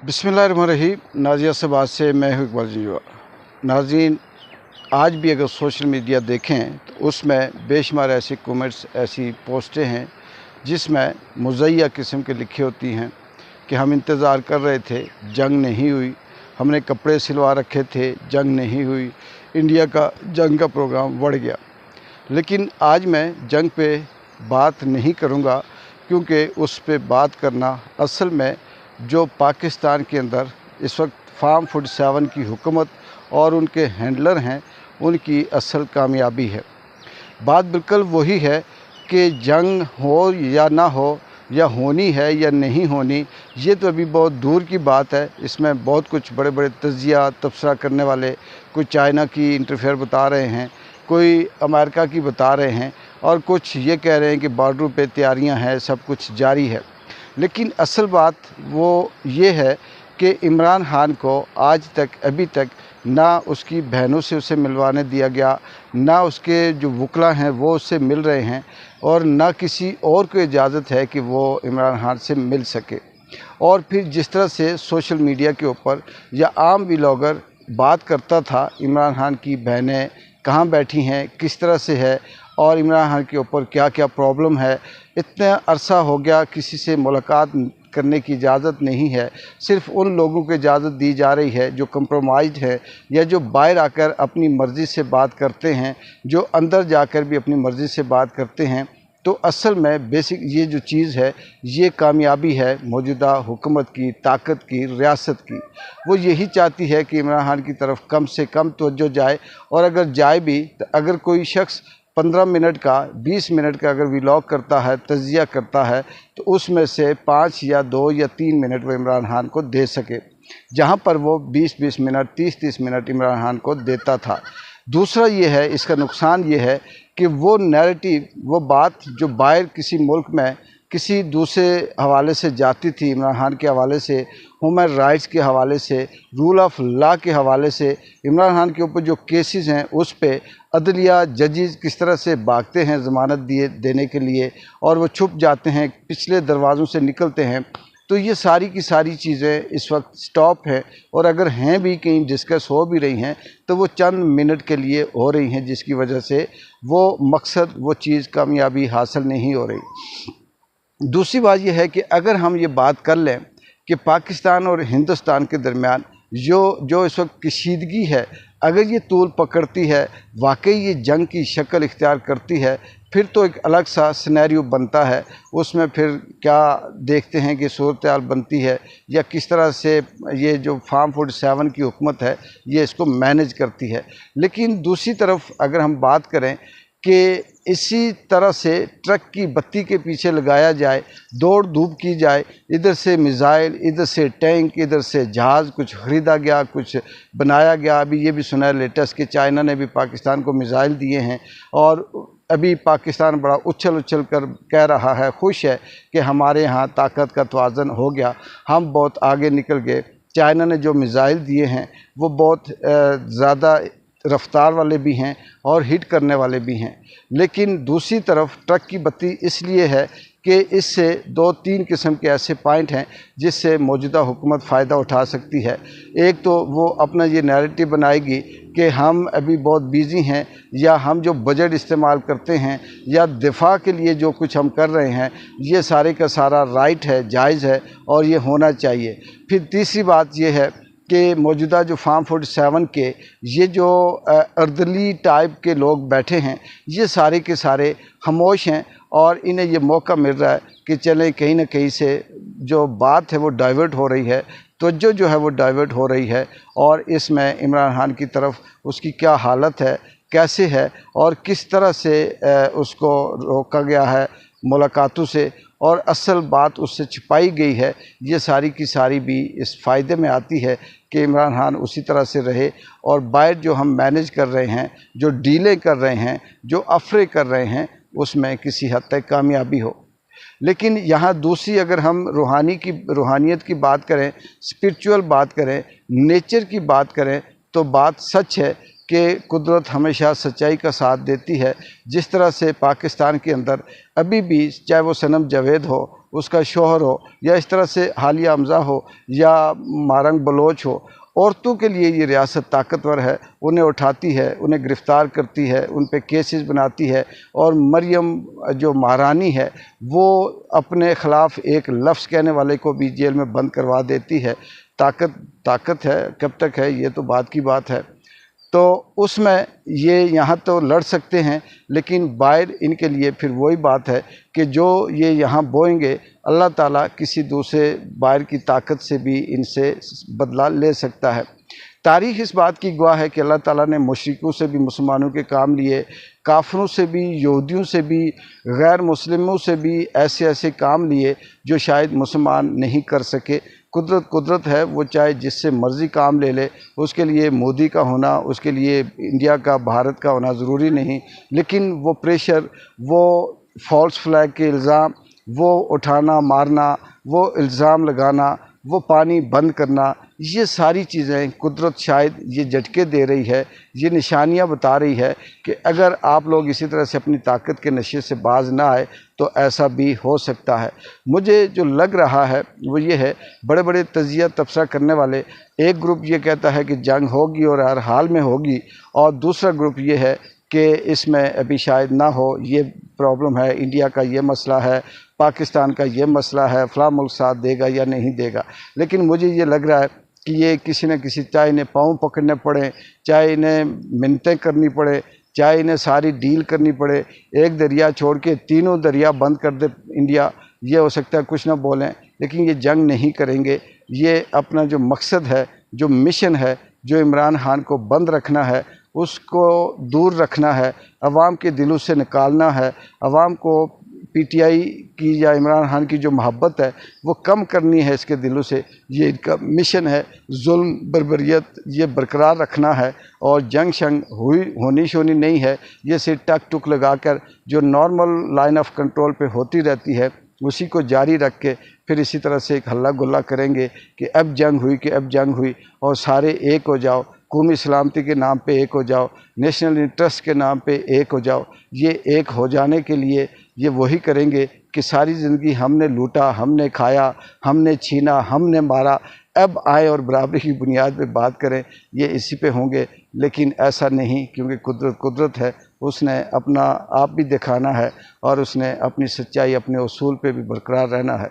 बिस्मिल्लाहिर्रहमानिर्रहीम। नाज़िया से बात से मैं हूँ इकबाल जंजुआ। नाज़रीन, आज भी अगर सोशल मीडिया देखें तो उसमें बेशुमार ऐसी कमेंट्स, ऐसी पोस्टें हैं जिसमें मुज़य्या किस्म के लिखी होती हैं कि हम इंतज़ार कर रहे थे, जंग नहीं हुई, हमने कपड़े सिलवा रखे थे, जंग नहीं हुई, इंडिया का जंग का प्रोग्राम बढ़ गया। लेकिन आज मैं जंग पे बात नहीं करूँगा, क्योंकि उस पे बात करना असल में जो पाकिस्तान के अंदर इस वक्त फार्म 47 की हुकूमत और उनके हैंडलर हैं, उनकी असल कामयाबी है। बात बिल्कुल वही है कि जंग हो या ना हो, या होनी है या नहीं होनी, ये तो अभी बहुत दूर की बात है। इसमें बहुत कुछ बड़े बड़े तज्जिया तबसरा करने वाले, कोई चाइना की इंटरफेयर बता रहे हैं, कोई अमेरिका की बता रहे हैं, और कुछ ये कह रहे हैं कि बॉर्डर पे तैयारियां हैं, सब कुछ जारी है। लेकिन असल बात वो ये है कि इमरान खान को आज तक, अभी तक ना उसकी बहनों से उसे मिलवाने दिया गया, ना उसके जो वकला हैं वो उससे मिल रहे हैं, और ना किसी और को इजाज़त है कि वो इमरान खान से मिल सके। और फिर जिस तरह से सोशल मीडिया के ऊपर या आम व्लॉगर बात करता था, इमरान खान की बहनें कहाँ बैठी हैं, किस तरह से है, और इमरान खान के ऊपर क्या क्या प्रॉब्लम है। इतना अरसा हो गया किसी से मुलाकात करने की इजाज़त नहीं है, सिर्फ़ उन लोगों को इजाज़त दी जा रही है जो कंप्रोमाइज़ है, या जो बाहर आकर अपनी मर्ज़ी से बात करते हैं, जो अंदर जाकर भी अपनी मर्ज़ी से बात करते हैं। तो असल में बेसिक ये जो चीज़ है, ये कामयाबी है मौजूदा हुकूमत की, ताकत की, रियासत की। वो यही चाहती है कि इमरान खान की तरफ कम से कम तवज्जो जाए, और अगर जाए भी तो अगर कोई शख्स 15 मिनट का, 20 मिनट का अगर व्लॉग करता है, तज़किया करता है, तो उसमें से 5 या 2 या 3 मिनट वो इमरान खान को दे सके, जहाँ पर वो 20-20 मिनट, 30-30 मिनट इमरान खान को देता था। दूसरा ये है, इसका नुकसान ये है कि वो नैरेटिव, वो बात जो बाहर किसी मुल्क में किसी दूसरे हवाले से जाती थी, इमरान खान के हवाले से, ह्यूमन राइट्स के हवाले से, रूल ऑफ लॉ के हवाले से, इमरान खान के ऊपर जो केसेस हैं उस पे अदलिया, जजेस किस तरह से भागते हैं ज़मानत देने के लिए, और वो छुप जाते हैं, पिछले दरवाज़ों से निकलते हैं। तो ये सारी की सारी चीज़ें इस वक्त स्टॉप हैं, और अगर हैं भी, कहीं डिस्कस हो भी रही हैं, तो वो चंद मिनट के लिए हो रही हैं, जिसकी वजह से वो मकसद, वो चीज़ कामयाबी हासिल नहीं हो रही। दूसरी बात यह है कि अगर हम ये बात कर लें कि पाकिस्तान और हिंदुस्तान के दरमियान जो इस वक्त कशीदगी है, अगर ये तूल पकड़ती है, वाकई ये जंग की शक्ल इख्तियार करती है, फिर तो एक अलग सा सिनेरियो बनता है। उसमें फिर क्या देखते हैं कि सूरत हाल बनती है, या किस तरह से ये जो फार्म 47 की हुकूमत है ये इसको मैनेज करती है। लेकिन दूसरी तरफ अगर हम बात करें कि इसी तरह से ट्रक की बत्ती के पीछे लगाया जाए, दौड़ धूप की जाए, इधर से मिज़ाइल, इधर से टैंक, इधर से जहाज़, कुछ ख़रीदा गया, कुछ बनाया गया। अभी ये भी सुना है लेटेस्ट कि चाइना ने भी पाकिस्तान को मिज़ाइल दिए हैं, और अभी पाकिस्तान बड़ा उछल कर कह रहा है, खुश है कि हमारे यहाँ ताकत का तवाज़ुन हो गया, हम बहुत आगे निकल गए। चाइना ने जो मिज़ाइल दिए हैं वो बहुत ज़्यादा रफ्तार वाले भी हैं और हिट करने वाले भी हैं। लेकिन दूसरी तरफ ट्रक की बत्ती इसलिए है कि इससे 2-3 किस्म के ऐसे पॉइंट हैं जिससे मौजूदा हुकूमत फ़ायदा उठा सकती है। एक तो वो अपना ये नैरेटिव बनाएगी कि हम अभी बहुत बिज़ी हैं, या हम जो बजट इस्तेमाल करते हैं, या दिफा के लिए जो कुछ हम कर रहे हैं, ये सारे का सारा राइट है, जायज़ है, और ये होना चाहिए। फिर तीसरी बात ये है कि मौजूदा जो फार्म 47 के ये जो अर्दली टाइप के लोग बैठे हैं, ये सारे के सारे खामोश हैं, और इन्हें ये मौका मिल रहा है कि चलें, कहीं ना कहीं से जो बात है वो डाइवर्ट हो रही है, तवज्जो जो है वो डाइवर्ट हो रही है, और इसमें इमरान खान की तरफ उसकी क्या हालत है, कैसे है, और किस तरह से उसको रोका गया है मुलाकातों से, और असल बात उससे छिपाई गई है। ये सारी की सारी भी इस फ़ायदे में आती है कि इमरान खान उसी तरह से रहे, और बाहर जो हम मैनेज कर रहे हैं, जो डीलें कर रहे हैं, जो अफरे कर रहे हैं, उसमें किसी हद तक कामयाबी हो। लेकिन यहाँ दूसरी, अगर हम रूहानियत की बात करें, स्पिरिचुअल बात करें, नेचर की बात करें, तो बात सच है کہ قدرت ہمیشہ سچائی کا ساتھ دیتی ہے۔ جس طرح سے پاکستان کے اندر ابھی بھی چاہے وہ صنم جاوید ہو، اس کا شوہر ہو، یا اس طرح سے حالیہ حمزہ ہو یا مارنگ بلوچ ہو، عورتوں کے لیے یہ ریاست طاقتور ہے، انہیں اٹھاتی ہے، انہیں گرفتار کرتی ہے، ان پہ کیسز بناتی ہے، اور مریم جو مہارانی ہے وہ اپنے خلاف ایک لفظ کہنے والے کو بھی جیل میں بند کروا دیتی ہے۔ طاقت ہے، کب تک ہے یہ تو بعد کی بات ہے۔ تو اس میں یہ یہاں تو لڑ سکتے ہیں، لیکن باہر ان کے لیے پھر وہی بات ہے کہ جو یہ یہاں بوئیں گے، اللہ تعالیٰ کسی دوسرے باہر کی طاقت سے بھی ان سے بدلہ لے سکتا ہے۔ تاریخ اس بات کی گواہ ہے کہ اللہ تعالیٰ نے مشرکوں سے بھی مسلمانوں کے کام لیے، کافروں سے بھی، یہودیوں سے بھی، غیر مسلموں سے بھی ایسے کام لیے جو شاید مسلمان نہیں کر سکے۔ قدرت ہے، وہ چاہے جس سے مرضی کام لے لے، اس کے لیے مودی کا ہونا، اس کے لیے انڈیا کا، بھارت کا ہونا ضروری نہیں، لیکن وہ پریشر، وہ فالس فلیگ کے الزام، وہ اٹھانا مارنا، وہ الزام لگانا، وہ پانی بند کرنا، یہ ساری چیزیں قدرت شاید یہ جھٹکے دے رہی ہے، یہ نشانیاں بتا رہی ہے کہ اگر آپ لوگ اسی طرح سے اپنی طاقت کے نشے سے باز نہ آئے تو ایسا بھی ہو سکتا ہے۔ مجھے جو لگ رہا ہے وہ یہ ہے، بڑے بڑے تجزیہ تبصرہ کرنے والے، ایک گروپ یہ کہتا ہے کہ جنگ ہوگی اور ہر حال میں ہوگی، اور دوسرا گروپ یہ ہے کہ اس میں ابھی شاید نہ ہو، یہ پرابلم ہے، انڈیا کا یہ مسئلہ ہے، پاکستان کا یہ مسئلہ ہے، فلاں ملک ساتھ دے گا یا نہیں دے گا۔ لیکن مجھے یہ لگ رہا ہے کہ یہ کسی نہ کسی، چاہے انہیں پاؤں پکڑنے پڑیں، چاہے انہیں منتیں کرنی پڑے، چاہے انہیں ساری ڈیل کرنی پڑے، ایک دریا چھوڑ کے تینوں دریا بند کر دے انڈیا، یہ ہو سکتا ہے کچھ نہ بولیں، لیکن یہ جنگ نہیں کریں گے۔ یہ اپنا جو مقصد ہے، جو مشن ہے، جو عمران خان کو بند رکھنا ہے، اس کو دور رکھنا ہے، عوام کے دلوں سے نکالنا ہے، عوام کو پی ٹی آئی کی یا عمران خان کی جو محبت ہے وہ کم کرنی ہے اس کے دلوں سے، یہ ان کا مشن ہے۔ ظلم بربریت یہ برقرار رکھنا ہے، اور جنگ شنگ ہونی شونی نہیں ہے، یہ سے ٹک ٹک لگا کر جو نارمل لائن آف کنٹرول پہ ہوتی رہتی ہے اسی کو جاری رکھ کے پھر اسی طرح سے ایک ہلہ گلہ کریں گے کہ اب جنگ ہوئی، اور سارے ایک ہو جاؤ، قومی سلامتی کے نام پہ ایک ہو جاؤ، نیشنل انٹرسٹ کے نام پہ ایک ہو جاؤ۔ یہ ایک ہو جانے کے لیے یہ وہی کریں گے کہ ساری زندگی ہم نے لوٹا، ہم نے کھایا، ہم نے چھینا، ہم نے مارا، اب آئے اور برابری کی بنیاد پہ بات کریں، یہ اسی پہ ہوں گے۔ لیکن ایسا نہیں، کیونکہ قدرت ہے، اس نے اپنا آپ بھی دکھانا ہے، اور اس نے اپنی سچائی، اپنے اصول پہ بھی برقرار رہنا ہے۔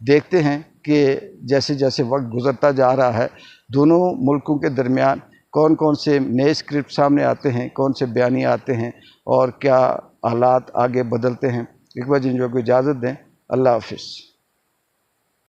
دیکھتے ہیں کہ جیسے جیسے وقت گزرتا جا رہا ہے، دونوں ملکوں کے درمیان کون کون سے نئے اسکرپٹ سامنے آتے ہیں، کون سے بیانیے آتے ہیں، اور کیا حالات آگے بدلتے ہیں۔ اقبال جنجوع کو اجازت دیں، اللہ حافظ۔